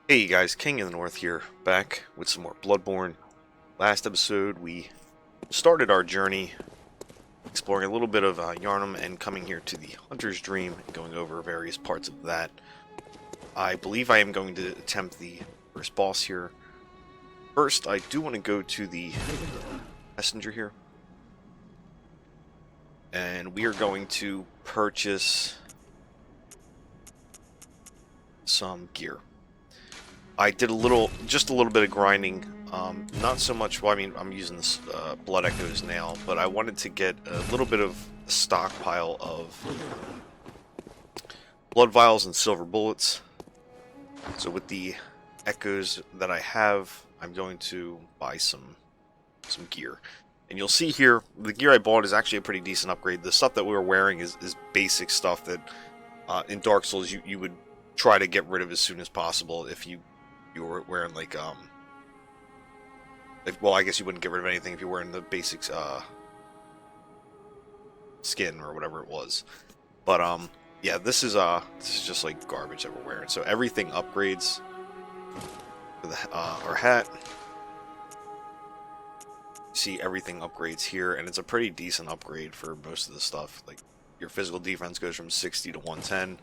Hey guys, King in the North here, back with some more Bloodborne. Last episode we started our journey exploring a little bit of Yharnam and coming here to the Hunter's Dream and going over various parts of that. I believe I am going to attempt the first boss here. First, I do want to go to the messenger here. And we are going to purchase some gear. I did just a little bit of grinding, not so much, well, I mean, I'm using this Blood Echoes now, but I wanted to get a little bit of a stockpile of blood vials and silver bullets. So with the echoes that I have, I'm going to buy some gear. And you'll see here, the gear I bought is actually a pretty decent upgrade. The stuff that we were wearing is basic stuff that in Dark Souls you would try to get rid of as soon as possible if you were wearing well, I guess you wouldn't get rid of anything if you were wearing the basics skin or whatever it was. But yeah, this is just like garbage that we're wearing. So everything upgrades for the our hat. You see everything upgrades here, and it's a pretty decent upgrade for most of the stuff. Like your physical defense goes from 60 to 110.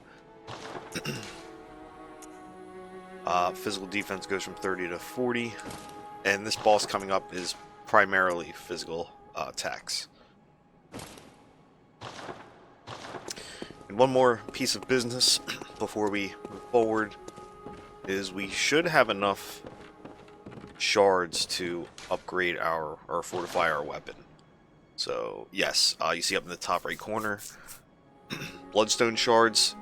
Physical defense goes from 30 to 40, and this boss coming up is primarily physical attacks. And one more piece of business before we move forward is we should have enough shards to upgrade or fortify our weapon. So yes, you see up in the top right corner, bloodstone shards.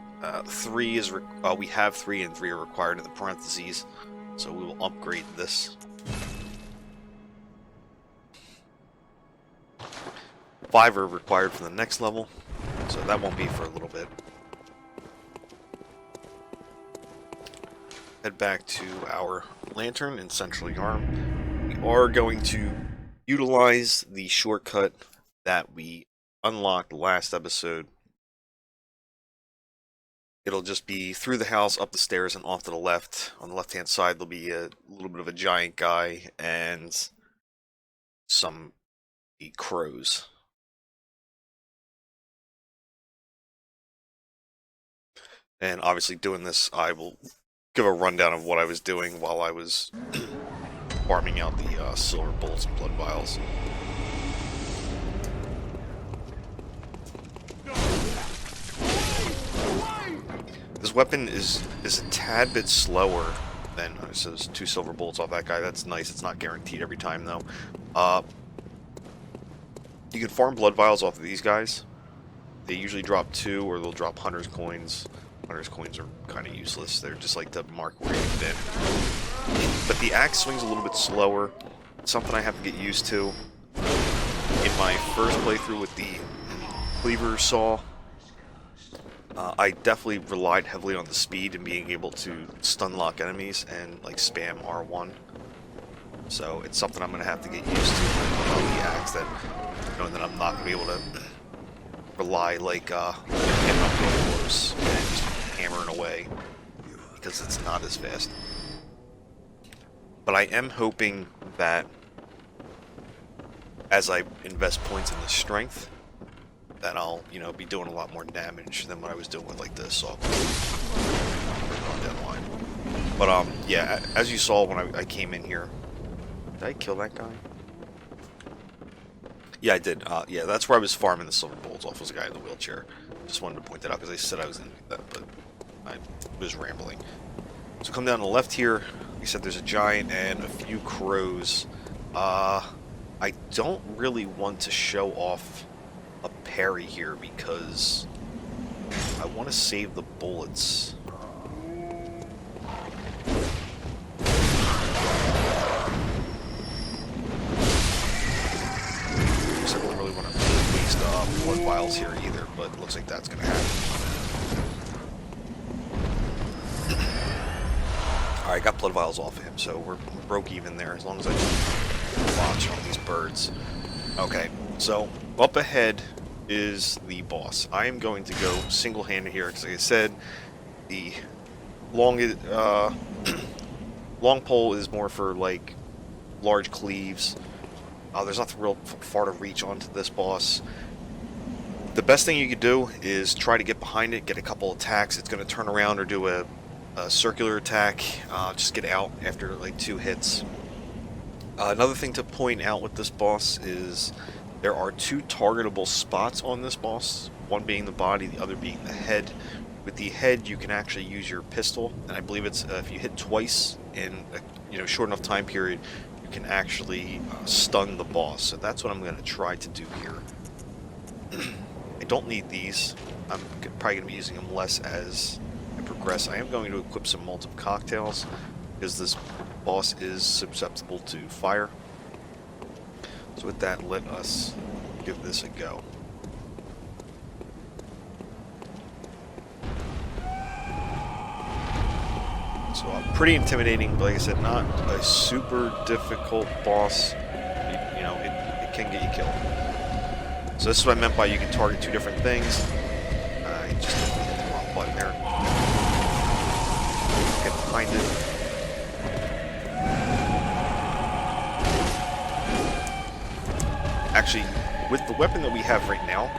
3 is we have 3 and 3 are required in the parentheses, so we will upgrade this. 5 are required for the next level, so that won't be for a little bit. Head back to our lantern in Central Yharnam. We are going to utilize the shortcut that we unlocked last episode. It'll just be through the house, up the stairs, and off to the left. On the left-hand side, there'll be a little bit of a giant guy and some crows. And obviously doing this, I will give a rundown of what I was doing while I was farming out the silver bullets and blood vials. This weapon is a tad bit slower than, so there's 2 silver bullets off that guy. That's nice. It's not guaranteed every time though. You can farm blood vials off of these guys. They usually drop 2, or they'll drop Hunter's coins. Hunter's coins are kind of useless. They're just like to mark where you've been. But the axe swings a little bit slower. It's something I have to get used to. In my first playthrough with the cleaver saw, I definitely relied heavily on the speed and being able to stun lock enemies and like spam R1. So it's something I'm going to have to get used to on the axe, that knowing that I'm not going to be able to rely like getting up real close and just hammering away, because it's not as fast. But I am hoping that as I invest points in the strength, that I'll, be doing a lot more damage than what I was doing with, like, the assault down line. But, yeah, as you saw when I came in here... Did I kill that guy? Yeah, I did. Yeah, that's where I was farming the silver bullets off, was a guy in the wheelchair. Just wanted to point that out, because I said I was going to do that, but I was rambling. So come down to the left here. You said there's a giant and a few crows. I don't really want to show off a parry here because I want to save the bullets. I don't really want to waste blood vials here either, but it looks like that's going to happen. Alright, got blood vials off of him, so we're broke even there as long as I don't watch all these birds. Okay, so up ahead is the boss. I am going to go single-handed here because, like I said, the longest Long pole is more for like large cleaves. There's nothing real far to reach onto this boss. The best thing you could do is try to get behind it, get a couple attacks. It's going to turn around or do a circular attack. Just get out after like 2 hits. Another thing to point out with this boss is there are 2 targetable spots on this boss. One being the body, the other being the head. With the head, you can actually use your pistol, and I believe it's if you hit twice in a short enough time period, you can actually stun the boss. So that's what I'm going to try to do here. I don't need these. I'm probably going to be using them less as I progress. I am going to equip some multiple cocktails because this boss is susceptible to fire. So with that, let us give this a go. So pretty intimidating, but like I said, not a super difficult boss. It can get you killed. So this is what I meant by you can target 2 different things. You just hit the wrong button there. Get behind it. Actually, with the weapon that we have right now,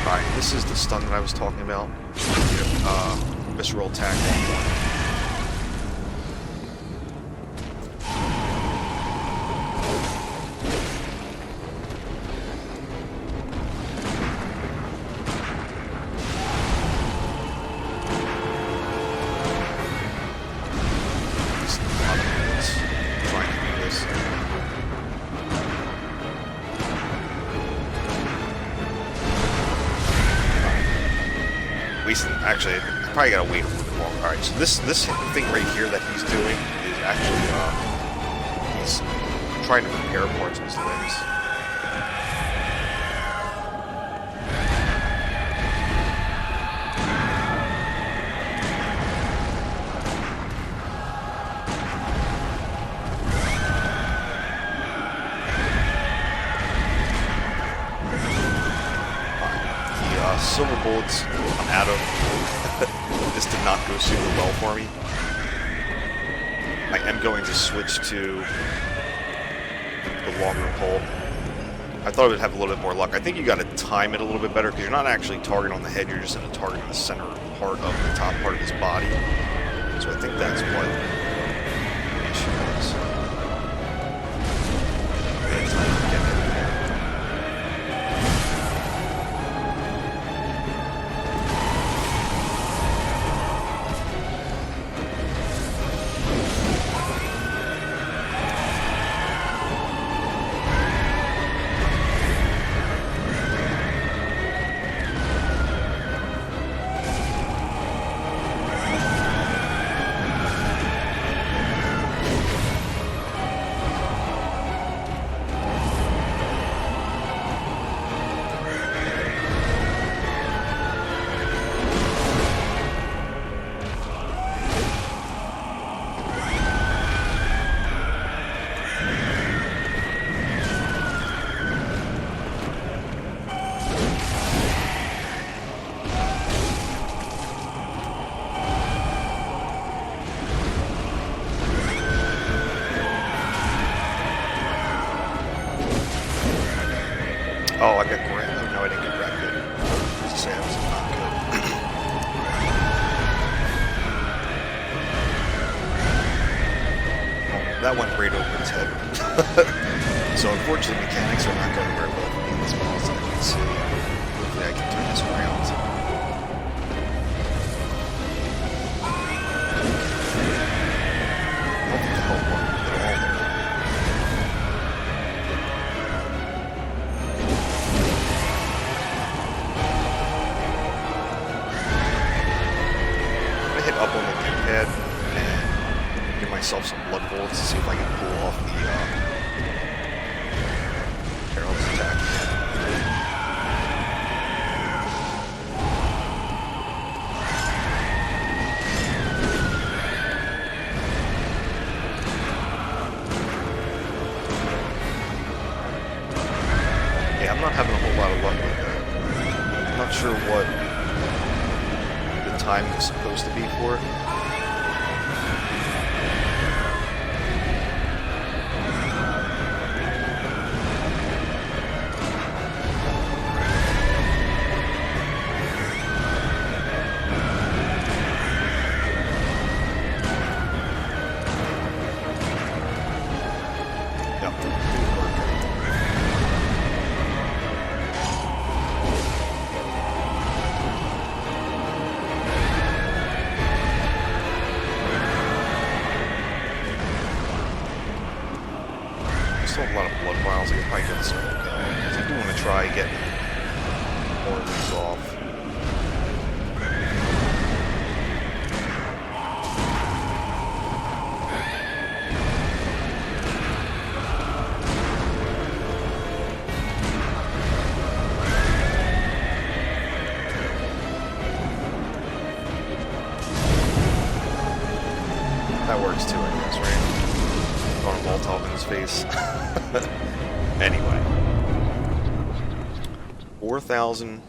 alright, this is the stun that I was talking about. Visceral attack. Actually, I probably gotta wait a little bit longer. Alright, so this thing right here that he's doing is actually, he's trying to repair parts of his limbs. Silver bullets I'm out of. This did not go super well for me. I am going to switch to the longer pole. I thought it would have a little bit more luck. I think you got to time it a little bit better because you're not actually targeting on the head, you're just going to target the center part of the top part of his body. So I think that's what the issue is. Oh, I got grabbed. Oh, no, I didn't get grabbed yet. I was to say that was not good. Well, that went right over his head. So unfortunately, mechanics are not going very well for me in this boss, as you can see. Hopefully I can turn this around. I don't think the help worked at all there. Hit up on the D-pad and give myself some blood bullets to see if I can pull off the perilous attack. Yeah, I'm not having a whole lot of luck with that. I'm not sure what the timing is supposed to be for it. Still have a lot of blood vials. I could probably get some. I do want to try getting more of these off. That works too, I guess, right? On a Molotov in his face. Anyway. 4,000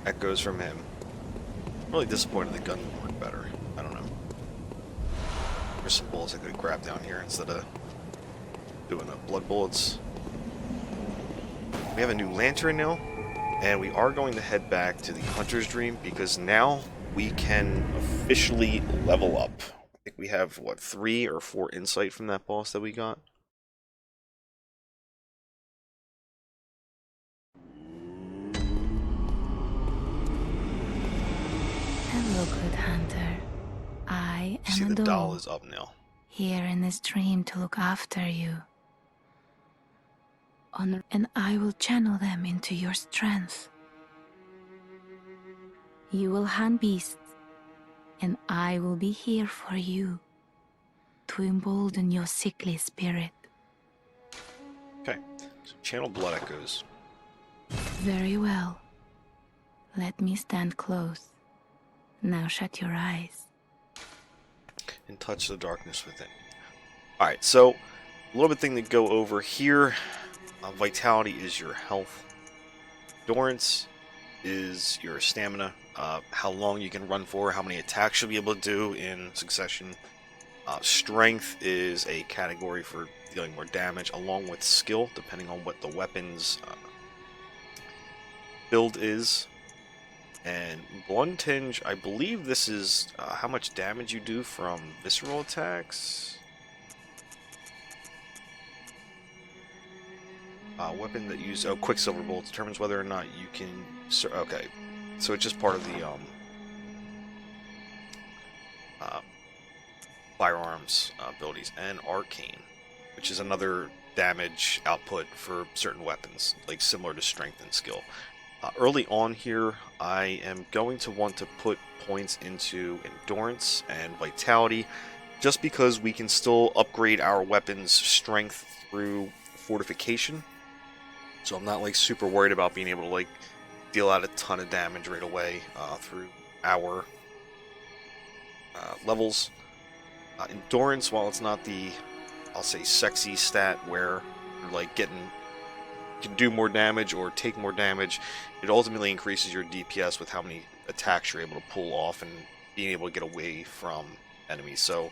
echoes from him. I'm really disappointed the gun didn't work better. I don't know. There's some bullets I could grab down here instead of doing blood bullets. We have a new lantern now, and we are going to head back to the Hunter's Dream because now we can officially level up. I think we have, what, 3 or 4 insight from that boss that we got? Hello, good hunter. I am See, a the doll doll is up now. here in this dream to look after you. And I will channel them into your strength. You will hunt beasts, and I will be here for you to embolden your sickly spirit. Okay, so channel blood echoes. Very well. Let me stand close. Now shut your eyes. And touch the darkness within. Alright, so a little bit thing to go over here. Vitality is your health. Endurance is your stamina. How long you can run for, how many attacks you'll be able to do in succession. Strength is a category for dealing more damage, along with skill, depending on what the weapon's build is. And Blood Tinge, I believe this is how much damage you do from visceral attacks. Weapon that uses Quicksilver Bolt determines whether or not you can. Okay, so it's just part of the firearms abilities. And Arcane, which is another damage output for certain weapons, like similar to strength and skill. Early on here, I am going to want to put points into endurance and vitality, just because we can still upgrade our weapon's strength through fortification. So I'm not like super worried about being able to like deal out a ton of damage right away through our levels. Endurance, while it's not the, I'll say, sexy stat where you're like getting, can do more damage or take more damage, it ultimately increases your DPS with how many attacks you're able to pull off and being able to get away from enemies. So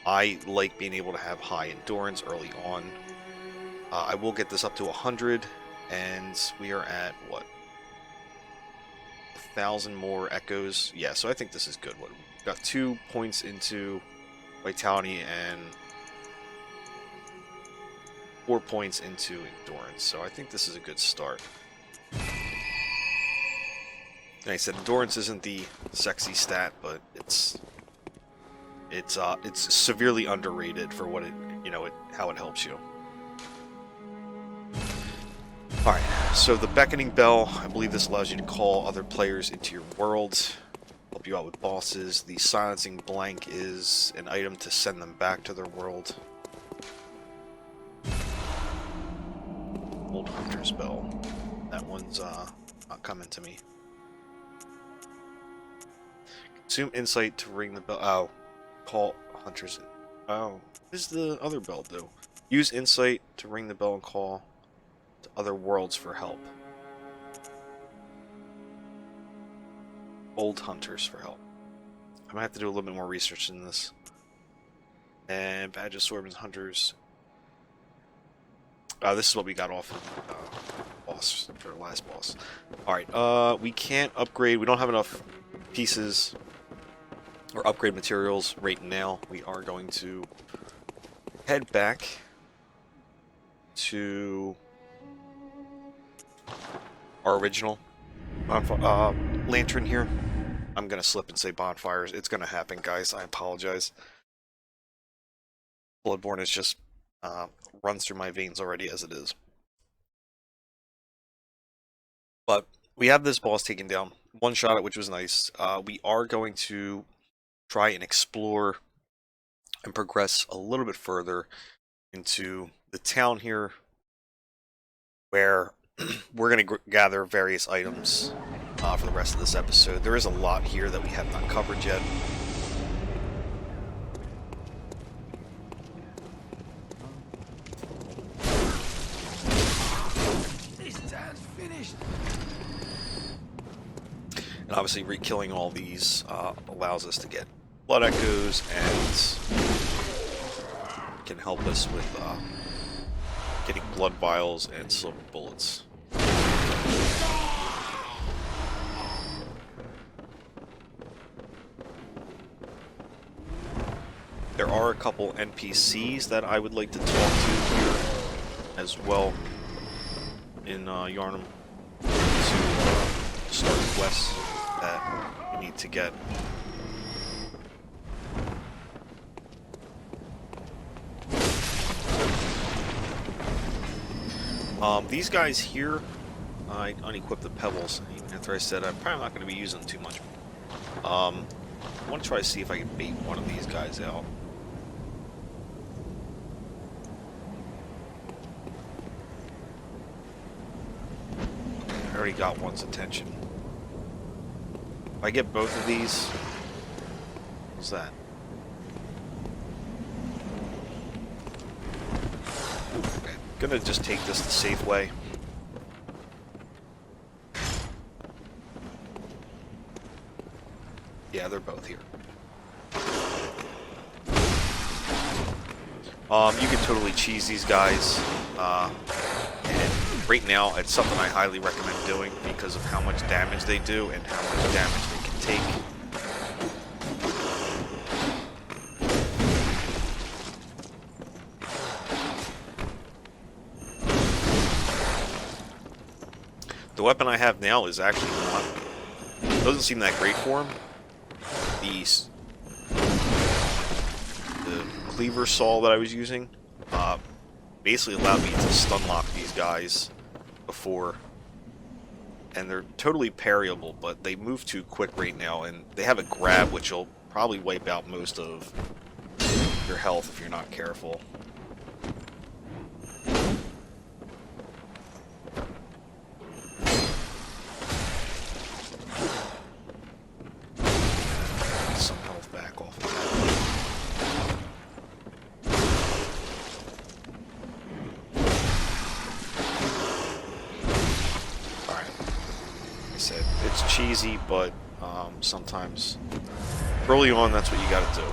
I like being able to have high endurance early on. I will get this up to 100, and we are at, what, 1,000 more echoes? Yeah, so I think this is good. What, we've got 2 points into vitality and 4 points into endurance, so I think this is a good start. Like I said, endurance isn't the sexy stat, but it's severely underrated for what it, how it helps you. Alright, so the Beckoning Bell, I believe this allows you to call other players into your world, help you out with bosses. The Silencing Blank is an item to send them back to their world. Old Hunter's Bell. That one's not coming to me. Consume Insight to ring the bell. Oh, call Hunters. Oh, what does the other bell do? Use Insight to ring the bell and call to other worlds for help. old hunters for help. I'm gonna have to do a little bit more research in this. And badges, swordsmen, hunters. This is what we got off of boss for the last boss. All right, we can't upgrade. We don't have enough pieces or upgrade materials right now. We are going to head back to our original lantern here. I'm gonna slip and say bonfires. It's gonna happen, guys. I apologize. Bloodborne is just runs through my veins already as it is. But we have this boss taken down. One shot it, which was nice. We are going to try and explore and progress a little bit further into the town here, where we're going to gather various items for the rest of this episode. There is a lot here that we have not covered yet. And obviously, re-killing all these allows us to get blood echoes and can help us with getting blood vials and silver bullets. There are a couple NPCs that I would like to talk to here as well in Yharnam to start quests that we need to get. These guys here, I unequipped the pebbles. After I said I'm probably not going to be using them too much. I want to try to see if I can bait one of these guys out. I already got one's attention. If I get both of these, what's that? Okay, I'm gonna just take this the safe way. Yeah, they're both here. You can totally cheese these guys. And right now, it's something I highly recommend doing because of how much damage they do and how much damage they can take. The weapon I have now is actually not... doesn't seem that great for him. The cleaver saw that I was using basically allowed me to stun lock these guys before, and they're totally parryable, but they move too quick right now, and they have a grab which will probably wipe out most of your health if you're not careful. Some health back off of that. It's cheesy, but sometimes early on that's what you gotta do.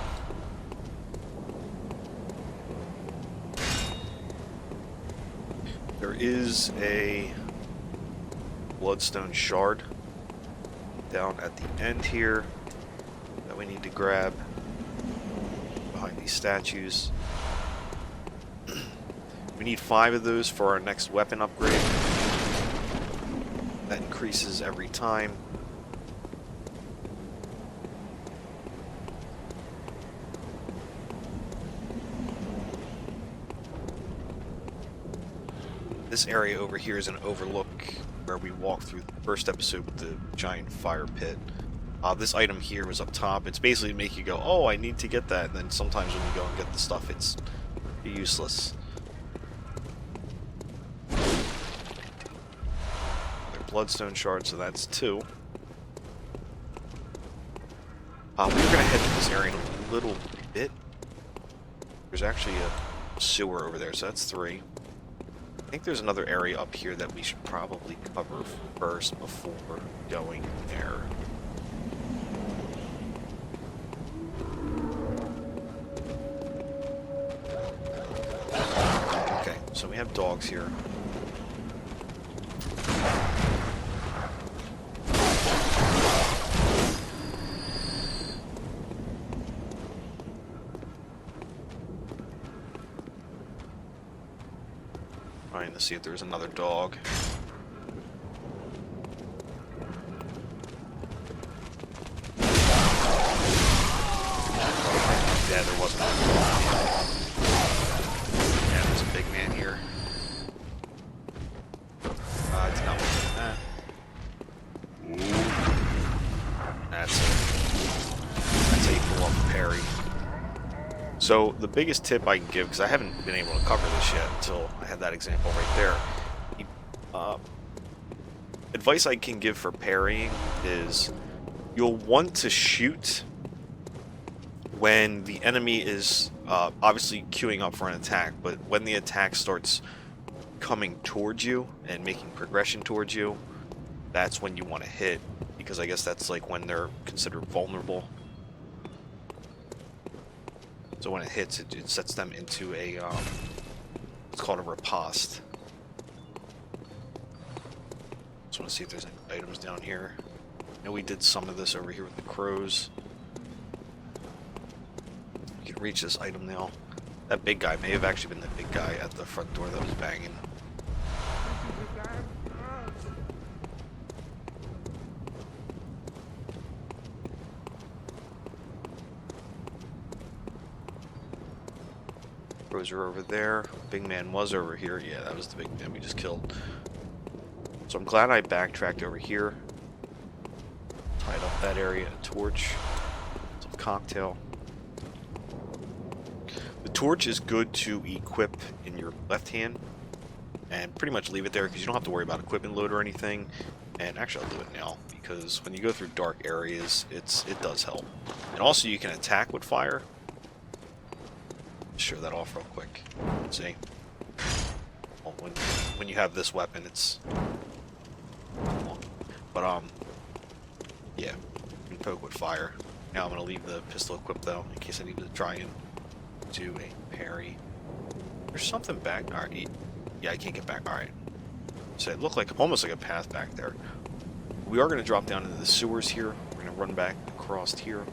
There is a bloodstone shard down at the end here that we need to grab behind these statues. We need 5 of those for our next weapon upgrade. That increases every time. This area over here is an overlook where we walked through the first episode with the giant fire pit. This item here was up top. It's basically to make you go, oh, I need to get that. And then sometimes when you go and get the stuff, it's useless. Bloodstone shard, so that's 2. We're gonna head to this area in a little bit. There's actually a sewer over there, so that's 3. I think there's another area up here that we should probably cover first before going there. so we have dogs here. Trying to see if there's another dog. Yeah, there wasn't. Yeah, there's a big man here. I did not want to do that. Ooh. That's how you pull off Parry. So the biggest tip I can give, because I haven't been able to cover this yet until I had that example right there. Advice I can give for parrying is you'll want to shoot when the enemy is obviously queuing up for an attack, but when the attack starts coming towards you and making progression towards you, that's when you want to hit, because I guess that's like when they're considered vulnerable. So when it hits, it sets them into a, it's called a riposte. Just want to see if there's any items down here. I know we did some of this over here with the crows. You can reach this item now. That big guy may have actually been the big guy at the front door that was banging. Crows are over there. Big man was over here. Yeah, that was the big man we just killed. So I'm glad I backtracked over here. Tied up that area, a torch, some cocktail. The torch is good to equip in your left hand and pretty much leave it there because you don't have to worry about equipment load or anything. And actually I'll do it now because when you go through dark areas, it does help. And also you can attack with fire. Show that off real quick. See? Well, when you have this weapon, it's... But, yeah, you can poke with fire. Now I'm going to leave the pistol equipped, though, in case I need to try and do a parry. There's something back. Alright, yeah, I can't get back. Alright. So it looked like, almost like a path back there. We are going to drop down into the sewers here. We're going to run back across here.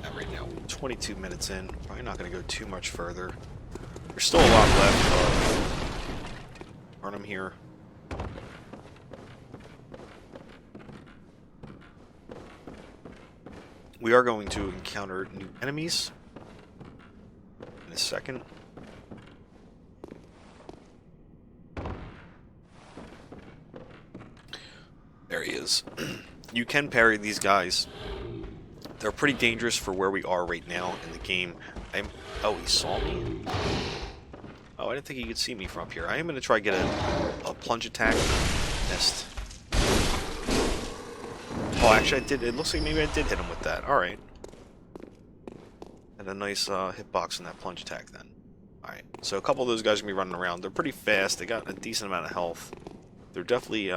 And right now, 22 minutes in. Probably not going to go too much further. There's still a lot left of Yharnam here. We are going to encounter new enemies in a second. There he is. You can parry these guys. They're pretty dangerous for where we are right now in the game. Oh, he saw me? Oh, I didn't think he could see me from up here. I am going to try to get a plunge attack. Missed. Oh, actually I did. It looks like maybe I did hit him with that. Alright. Had a nice hitbox in that plunge attack then. Alright, so a couple of those guys are going to be running around. They're pretty fast. They got a decent amount of health. They're definitely,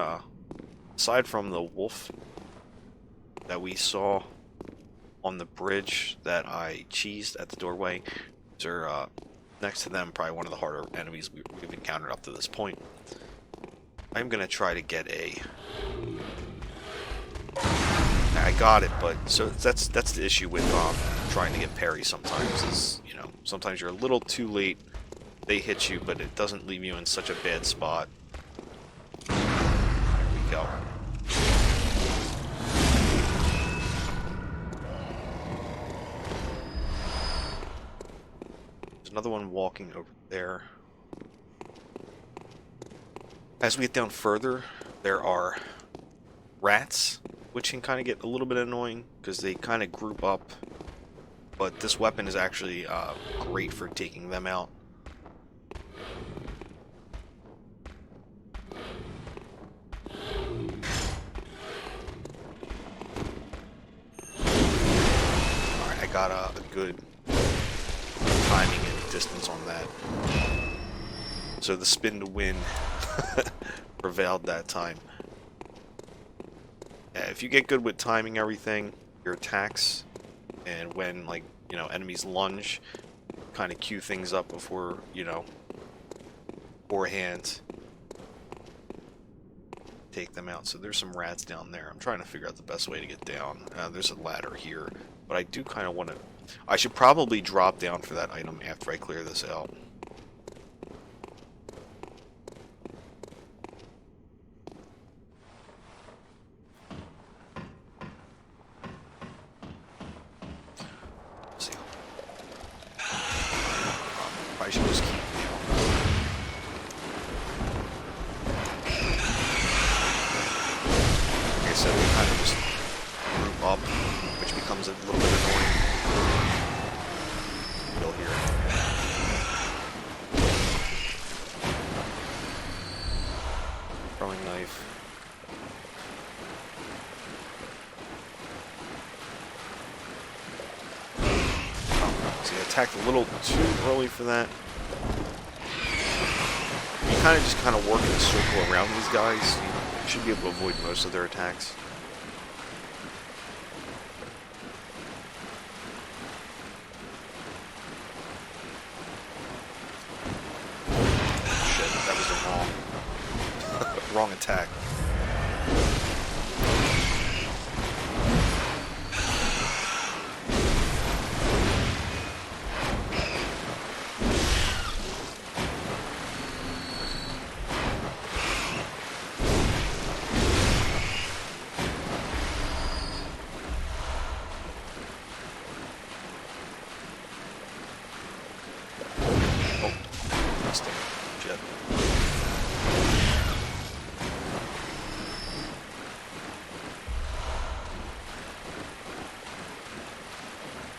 aside from the wolf that we saw on the bridge that I cheesed at the doorway, they're next to them, probably one of the harder enemies we've encountered up to this point. I'm going to try to get a... I got it, but so that's the issue with trying to get parry sometimes is, you know, sometimes you're a little too late. They hit you, but it doesn't leave you in such a bad spot. There we go. There's another one walking over there. As we get down further, there are rats, which can kind of get a little bit annoying because they kind of group up, but this weapon is actually great for taking them out. Alright, I got a good timing and distance on that. So the spin to win prevailed that time. Yeah, if you get good with timing everything, your attacks, and when, like, you know, enemies lunge, kind of cue things up before, you know, forehand take them out. So there's some rats down there. I'm trying to figure out the best way to get down. There's a ladder here, but I do kind of want to... I should probably drop down for that item after I clear this out. I should just keep like I said, we kind of just group up, which becomes a little bit annoying. Kill here. Throwing knife. See, I attacked a little too early for that. You kind of work in a circle around these guys. You should be able to avoid most of their attacks. Shit, that was the wrong attack.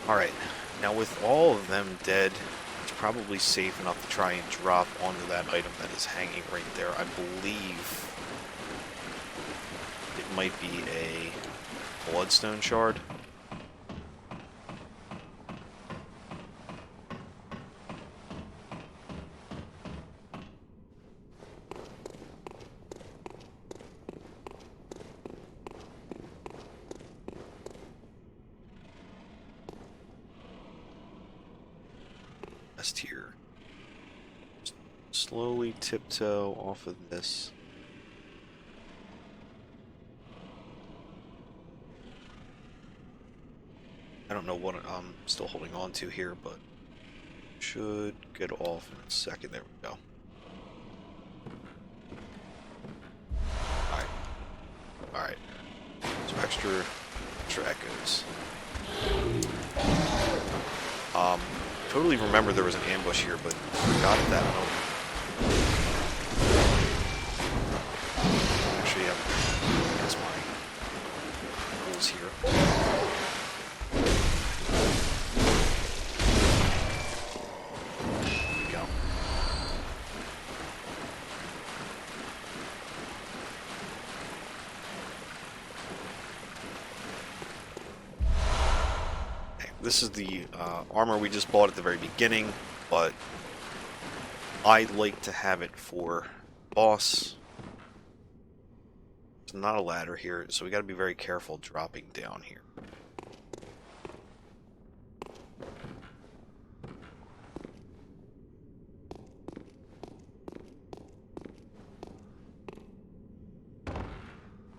Alright, now with all of them dead, it's probably safe enough to try and drop onto that item that is hanging right there. I believe it might be a bloodstone shard. Here. Just slowly tiptoe off of this. I don't know what I'm still holding on to here, but should get off in a second. There we go. Alright. Alright. So extra echoes. Totally remember there was an ambush here, but forgot at that moment. Actually, that's my rules here. There we go. This is the armor we just bought at the very beginning, but I like to have it for boss. There's not a ladder here, so we got to be very careful dropping down here.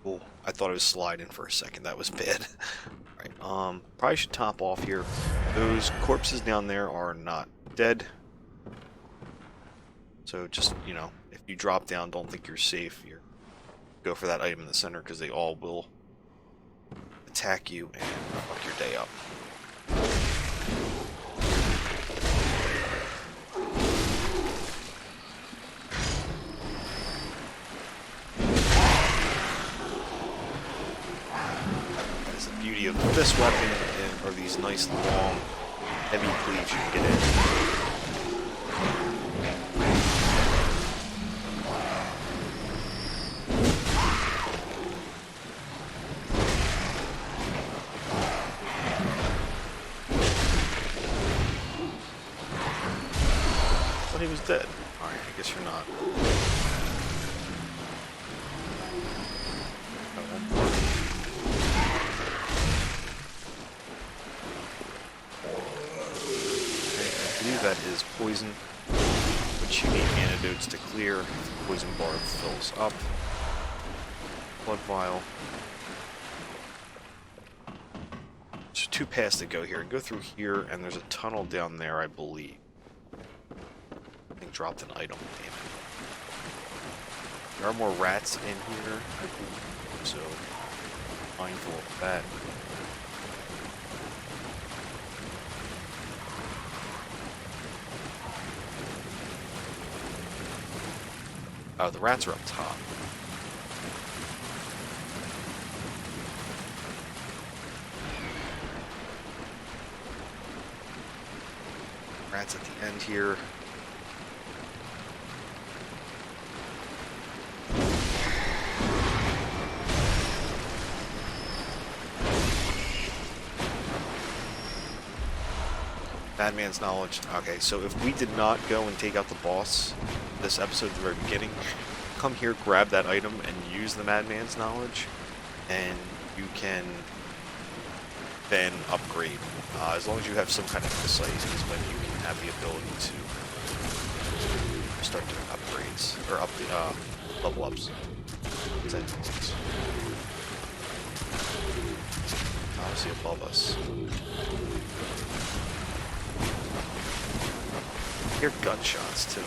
Oh, I thought it was sliding for a second. That was bad. Probably should top off here. Those corpses down there are not dead. So just, you know, if you drop down, don't think you're safe. Go for that item in the center because they all will attack you and fuck your day up. Of this weapon are these nice long heavy cleaves you can get in. I thought he was dead. Alright, I guess you're not. that is poison, which you need antidotes to clear. Poison bar fills up. Blood vial. There's 2 paths to go here. Go through here, and there's a tunnel down there, I believe. I think dropped an item. Damn it. There are more rats in here, I believe, so mindful of that. Oh, the rats are up top. Rats at the end here. Madman's knowledge. Okay, so if we did not go and take out the boss this episode at the very beginning, come here, grab that item, and use the Madman's knowledge, and you can then upgrade. As long as you have some kind of insight is when you can have the ability to start doing upgrades, or up the level ups. Obviously above us. Hear gunshots too.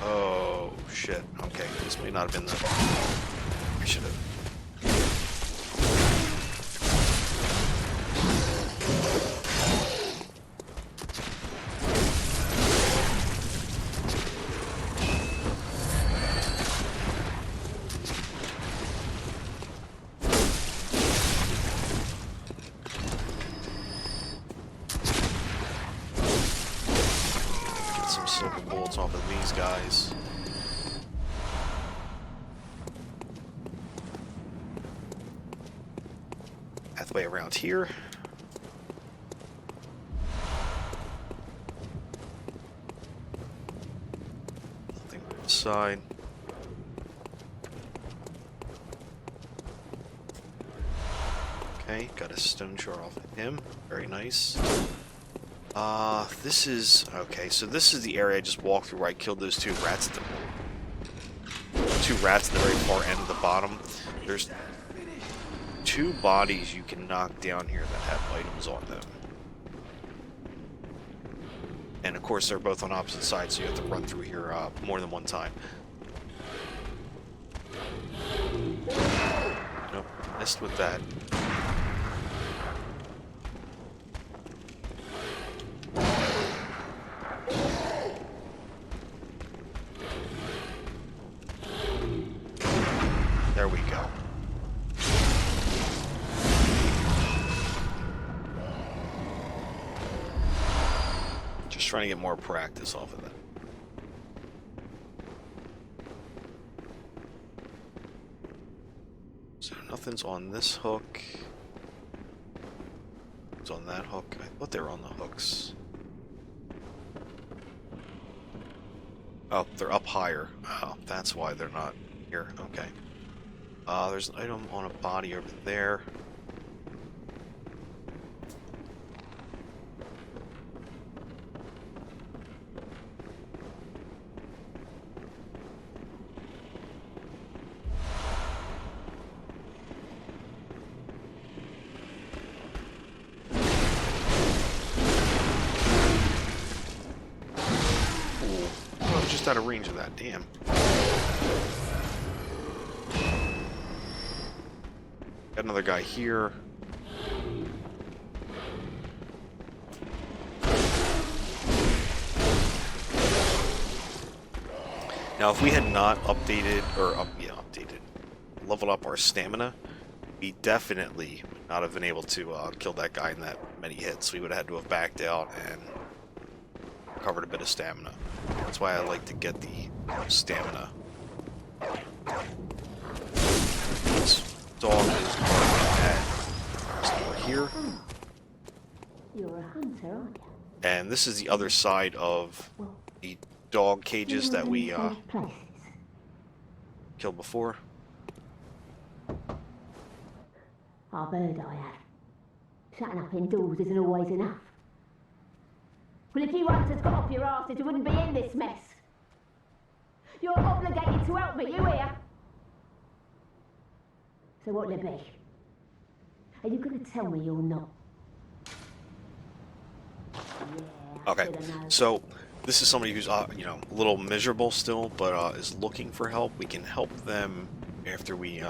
Oh shit. Okay, this may not have been the. We should have. Off of these guys. Pathway around here. Nothing on the side. Okay, got a stone shard off of him. Very nice. This is... Okay, so this is the area I just walked through where I killed those 2 rats at the... 2 rats at the very far end of the bottom. There's 2 bodies you can knock down here that have items on them. And of course they're both on opposite sides, so you have to run through here more than one time. Nope, missed with that. There we go. Just trying to get more practice off of that. So nothing's on this hook. It's on that hook. I thought they were on the hooks. Oh, they're up higher. Oh, that's why they're not here. Okay. There's an item on a body over there. Ooh. Oh, I'm just out of range of that. Damn. Got another guy here. Now, if we had not updated, or leveled up our stamina, we definitely would not have been able to kill that guy in that many hits. We would have had to have backed out and recovered a bit of stamina. That's why I like to get the stamina. Dog is over here. You're a hunter, aren't you? And this is the other side of the dog cages that we killed before. I've heard I have. Shutting up indoors isn't always enough. Well, if you hunters got off your asses, you wouldn't be in this mess. You're obligated to help me, you hear? So what'll it be? Are you going to tell me you're not? Yeah, Okay, so this is somebody who's, you know, a little miserable still, but is looking for help. We can help them after we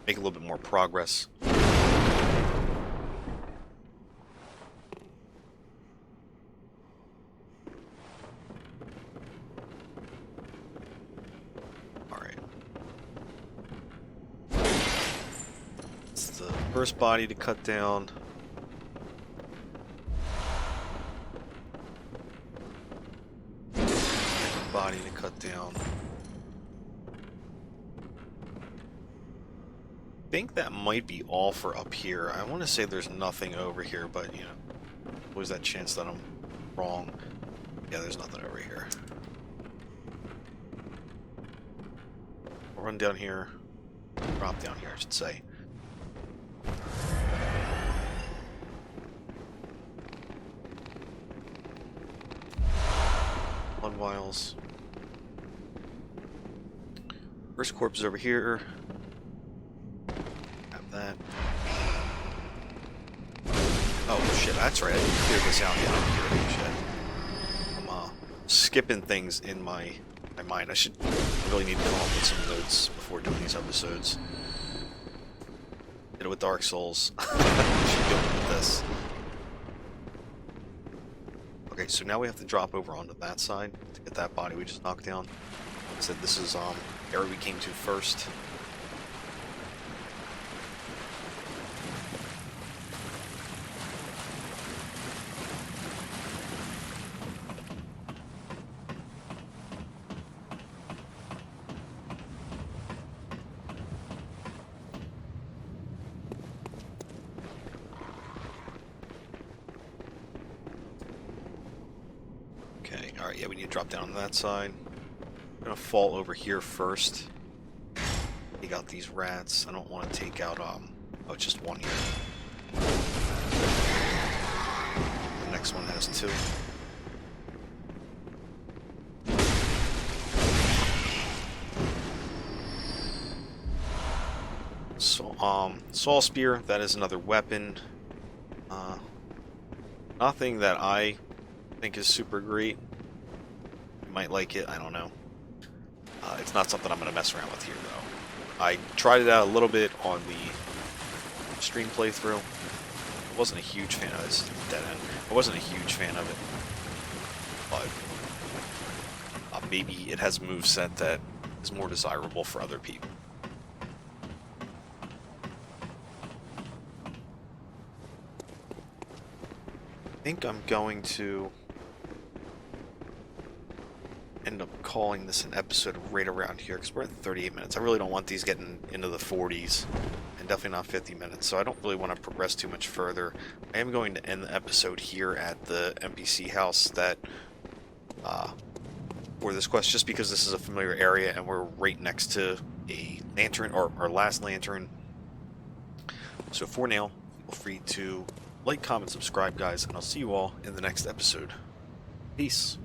make a little bit more progress. Alright. It's the first body to cut down. Body to cut down. I think that might be all for up here. I want to say there's nothing over here, but you know, always that chance that I'm wrong. Yeah, there's nothing over here. I'll run down here. Drop down here, I should say. Blood vials. First corpse is over here. Have that. Oh shit, that's right. I didn't clear this out yet. Shit. I'm skipping things in my mind. I really need to come up with some notes before doing these episodes. Did it with Dark Souls. I should go with this. Okay, so now we have to drop over onto that side to get that body we just knocked down. Like I said, this is area we came to first. Okay, alright, yeah, we need to drop down on that side. I'm gonna fall over here first. Take out these rats. I don't want to take out, oh, it's just one here. The next one has two. So, Saw Spear, that is another weapon. Nothing that I think is super great. You might like it, I don't know. It's not something I'm going to mess around with here, though. I tried it out a little bit on the stream playthrough. I wasn't a huge fan of this dead end. I wasn't a huge fan of it. But maybe it has a moveset that is more desirable for other people. I think I'm going to end up calling this an episode right around here because we're at 38 minutes. I really don't want these getting into the 40s and definitely not 50 minutes, so I don't really want to progress too much further. I am going to end the episode here at the NPC house that for this quest, just because this is a familiar area and we're right next to a lantern, or our last lantern. So for now, feel free to like, comment, subscribe, guys, and I'll see you all in the next episode. Peace.